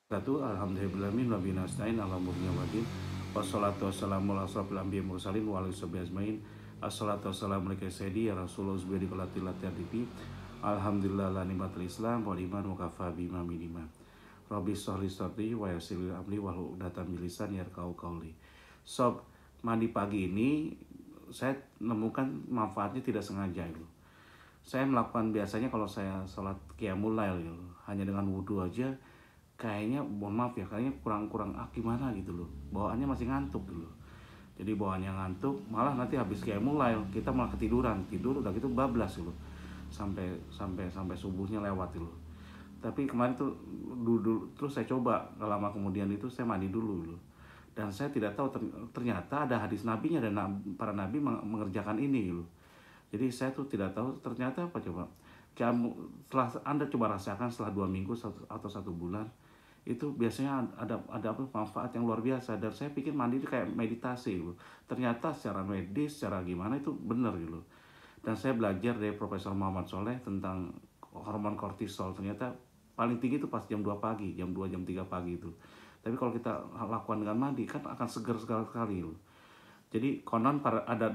Satu, alhamdulillahirbillalamin wa bihi nasta'in ala umuri waddin. Wassalatu wassalamu ala asrofil anbiya'i mursalin wa ala sahbihi ajmain. Assalatu wassalamu ala sayyidi ya Rasulullah uzbiri qolati lati adibi. Alhamdulillah la nikmatul Islam wal iman wa kafa bima minima. Rabbi sholli sadri wa yassir li amri wahlul 'uqdatam min lisani yafqahu qawli. Sob, mandi pagi ini saya menemukan manfaatnya tidak sengaja gitu. Saya melakukan biasanya kalau saya sholat qiyamul lail gitu, hanya dengan wudhu aja kayaknya, mohon maaf ya, kayaknya kurang gimana gitu loh, bawaannya masih ngantuk gitu loh. Jadi bawaannya ngantuk, malah nanti habis qiyamul lail kita malah ketiduran, tidur udah gitu bablas gitu sampai sampai subuhnya lewat gitu. Tapi kemarin tuh dulu terus saya coba, lama kemudian itu saya mandi dulu gitu. Dan saya tidak tahu ternyata ada hadis nabinya dan para nabi mengerjakan ini gitu. Jadi saya tuh tidak tahu ternyata apa coba. Kamu setelah Anda coba rasakan setelah 2 minggu atau 1 bulan, itu biasanya ada apa manfaat yang luar biasa. Dan saya pikir mandi itu kayak meditasi gitu. Ternyata secara medis, secara gimana itu benar gitu. Dan saya belajar dari Profesor Muhammad Soleh tentang hormon kortisol. Ternyata paling tinggi itu pas jam 2 pagi, jam 2 jam 3 pagi itu. Tapi kalau kita lakukan dengan mandi kan akan segar sekali gitu. Jadi konon ada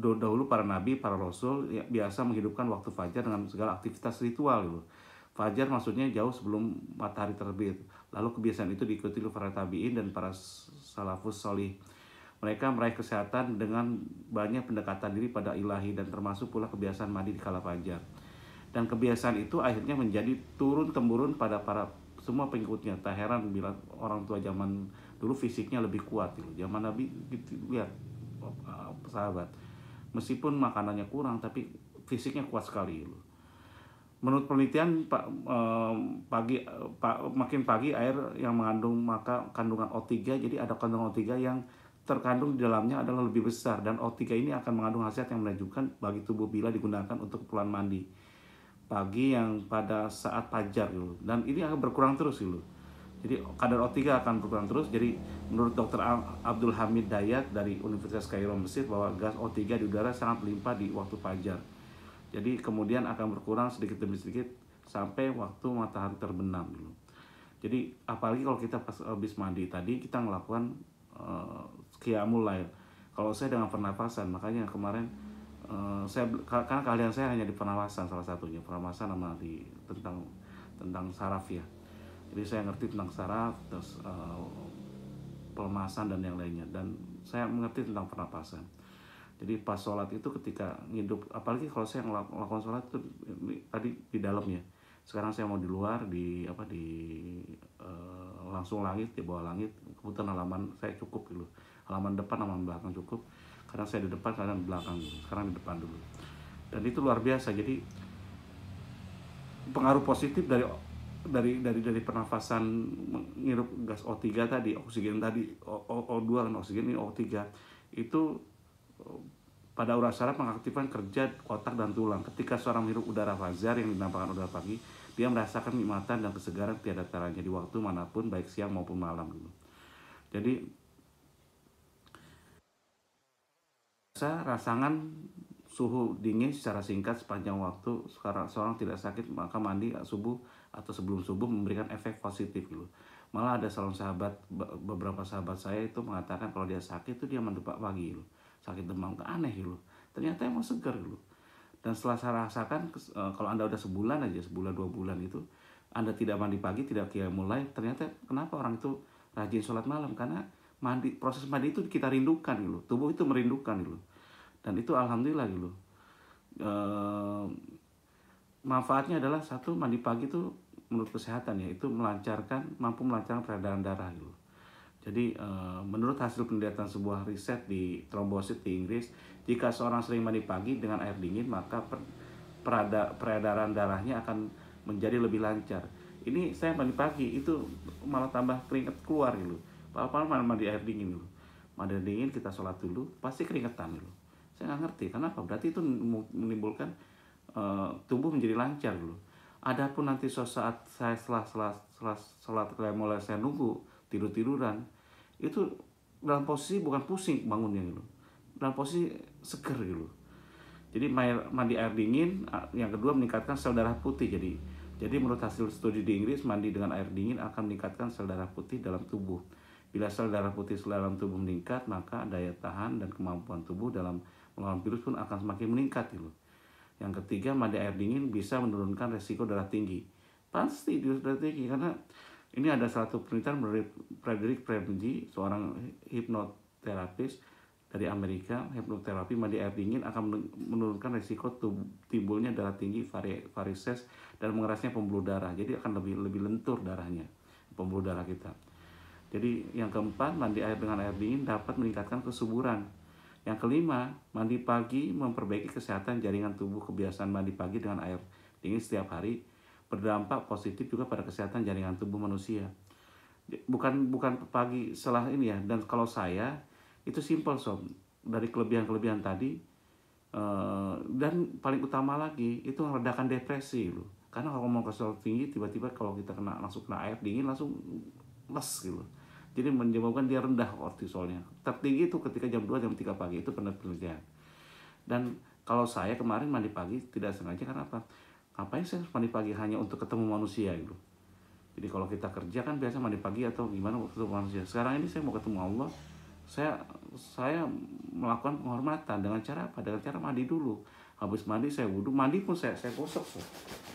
dahulu para nabi, para rasul ya, biasa menghidupkan waktu fajar dengan segala aktivitas ritual gitu. Fajar maksudnya jauh sebelum matahari terbit. Lalu kebiasaan itu diikuti oleh para tabi'in dan para salafus solih. Mereka meraih kesehatan dengan banyak pendekatan diri pada ilahi dan termasuk pula kebiasaan mandi di kala fajar. Dan kebiasaan itu akhirnya menjadi turun-temurun pada para semua pengikutnya. Tak heran bila orang tua zaman dulu fisiknya lebih kuat gitu. Zaman Nabi gitu, lihat sahabat, meskipun makanannya kurang tapi fisiknya kuat sekali gitu. Menurut penelitian makin pagi air yang mengandung maka kandungan O3, jadi ada kandungan O3 yang terkandung di dalamnya adalah lebih besar, dan O3 ini akan mengandung khasiat yang menakjubkan bagi tubuh bila digunakan untuk keperluan mandi pagi yang pada saat fajar gitu. Dan ini akan berkurang terus gitu. Jadi kadar O3 akan berkurang terus. Jadi menurut Dr. Abdul Hamid Dayat dari Universitas Kairo Mesir bahwa gas O3 di udara sangat melimpah di waktu fajar. Jadi kemudian akan berkurang sedikit demi sedikit sampai waktu matahari terbenam gitu. Jadi apalagi kalau kita pas habis mandi tadi kita melakukan qiyamul lail. Kalau saya dengan pernafasan, makanya kemarin karena keahlian saya hanya di pernafasan, salah satunya pernafasan sama tentang saraf ya. Jadi saya ngerti tentang saraf, terus pelemasan dan yang lainnya, dan saya mengerti tentang pernapasan. Jadi pas sholat itu ketika ngidup, apalagi kalau saya melakukan sholat itu tadi di dalam ya. Sekarang saya mau di luar, di langsung langit, di bawah langit. Kebetulan halaman saya cukup dulu. Halaman depan, halaman belakang cukup. Kadang saya di depan, kadang di belakang dulu. Sekarang di depan dulu. Dan itu luar biasa. Jadi pengaruh positif dari pernafasan menghirup gas O3 tadi, oksigen tadi, O2 dan oksigen ini O3 itu pada urat saraf mengaktifkan kerja otak dan tulang. Ketika seorang menghirup udara fajar yang dinampakkan udara pagi, dia merasakan kenikmatan dan kesegaran tiada taranya di waktu manapun, baik siang maupun malam gitu. Jadi rasangan suhu dingin secara singkat sepanjang waktu, seorang tidak sakit, maka mandi subuh atau sebelum subuh memberikan efek positif gitu. Malah ada beberapa sahabat saya itu mengatakan kalau dia sakit itu dia mandi pagi gitu. Sakit demam, aneh gitu. Ternyata emang segar gitu. Dan setelah saya rasakan, kalau Anda udah sebulan 2 bulan itu Anda tidak mandi pagi, tidak mulai, ternyata kenapa orang itu rajin sholat malam, karena proses mandi itu kita rindukan gitu. Tubuh itu merindukan gitu. Dan itu alhamdulillah gitu. Manfaatnya adalah satu, mandi pagi itu menurut kesehatan ya, itu mampu melancarkan peredaran darah gitu. Jadi menurut hasil penelitian sebuah riset di trombosit di Inggris, jika seorang sering mandi pagi dengan air dingin, maka peredaran darahnya akan menjadi lebih lancar. Ini saya mandi pagi itu malah tambah keringat keluar gitu. Padahal mandi air dingin gitu. Mandi air dingin, kita sholat dulu pasti keringetan gitu. Saya nggak ngerti kenapa. Berarti itu menimbulkan tubuh menjadi lancar gitu. Adapun nanti saat saya setelah sholat mulai saya nunggu tiduran, itu dalam posisi bukan pusing bangunnya gitu, dalam posisi seger gitu. Jadi mandi air dingin, yang kedua meningkatkan sel darah putih. Jadi Jadi menurut hasil studi di Inggris, mandi dengan air dingin akan meningkatkan sel darah putih dalam tubuh. Bila sel darah putih dalam tubuh meningkat, maka daya tahan dan kemampuan tubuh dalam melawan virus pun akan semakin meningkat gitu. Yang ketiga, mandi air dingin bisa menurunkan resiko darah tinggi. Pasti darah tinggi, karena ini ada satu penelitian dari Frederick Premji, seorang hipnoterapis dari Amerika. Hipnoterapi mandi air dingin akan menurunkan resiko timbulnya darah tinggi, varises, dan mengerasnya pembuluh darah. Jadi akan lebih lentur darahnya, pembuluh darah kita. Jadi yang keempat, mandi air dengan air dingin dapat meningkatkan kesuburan. Yang kelima, mandi pagi memperbaiki kesehatan jaringan tubuh. Kebiasaan mandi pagi dengan air dingin setiap hari berdampak positif juga pada kesehatan jaringan tubuh manusia. Bukan pagi setelah ini ya. Dan kalau saya itu simple sob, dari kelebihan tadi, dan paling utama lagi itu meredakan depresi loh. Karena kalau ngomong kolesterol tinggi, tiba-tiba kalau kita langsung kena air dingin langsung les gitu. Jadi menyebabkan dia rendah kortisolnya. Tertinggi itu ketika jam 2, jam 3 pagi, itu benar penelitian. Dan kalau saya kemarin mandi pagi tidak sengaja, karena apa? Ngapain saya mandi pagi hanya untuk ketemu manusia gitu. Jadi kalau kita kerja kan biasa mandi pagi atau gimana waktu ketemu manusia. Sekarang ini saya mau ketemu Allah, saya melakukan penghormatan dengan cara apa? Dengan cara mandi dulu. Habis mandi saya wudhu, mandi pun saya gosok.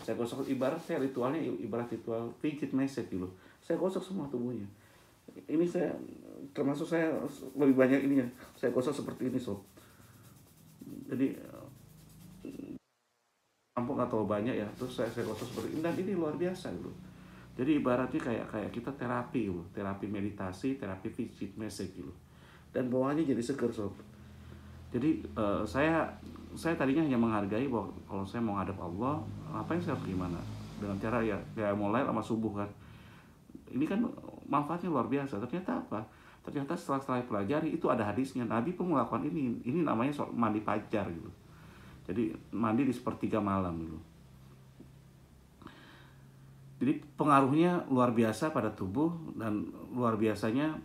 Saya gosok, ibarat saya ritualnya ibarat ritual pijit mesek gitu. Saya gosok semua tubuhnya. Ini saya termasuk saya lebih banyak ini ya, saya gosok seperti ini sob. Jadi campur nggak terlalu banyak ya, terus saya gosok seperti ini, dan ini luar biasa gitu. Jadi ibaratnya kayak kita terapi gitu, terapi meditasi, terapi pijit mesek gitu, dan bawaannya jadi seger sob. Jadi saya tadinya hanya menghargai bahwa kalau saya mau ngadep Allah, ngapain saya harus gimana, dengan cara ya mulai sama subuh kan. Ini kan manfaatnya luar biasa. Ternyata apa? Ternyata setelah saya pelajari itu ada hadisnya. Nabi pun melakukan ini. Ini namanya mandi fajar gitu. Jadi mandi di sepertiga malam gitu. Jadi pengaruhnya luar biasa pada tubuh, dan luar biasanya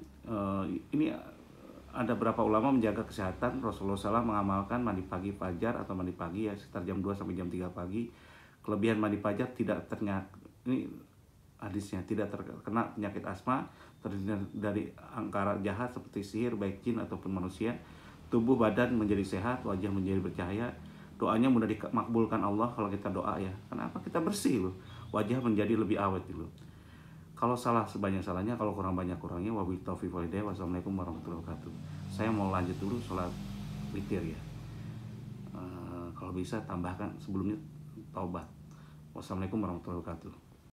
ini ada beberapa ulama menjaga kesehatan. Rasulullah SAW mengamalkan mandi pagi fajar atau mandi pagi ya sekitar jam 2 sampai jam 3 pagi. Kelebihan mandi fajar tidak ternyata ini hadisnya tidak terkena penyakit asma, terhindar dari angkara jahat seperti sihir baik jin ataupun manusia, tubuh badan menjadi sehat, wajah menjadi bercahaya, doanya mudah dimakbulkan Allah kalau kita doa ya. Kenapa? Kita bersih loh, wajah menjadi lebih awet gitu. Kalau salah sebanyak salahnya, kalau kurang banyak kurangnya. Wabillahi taufiq wal hidayah. Wassalamualaikum warahmatullahi wabarakatuh. Saya mau lanjut dulu sholat witir ya. Kalau bisa tambahkan sebelumnya taubat. Wassalamualaikum warahmatullahi wabarakatuh.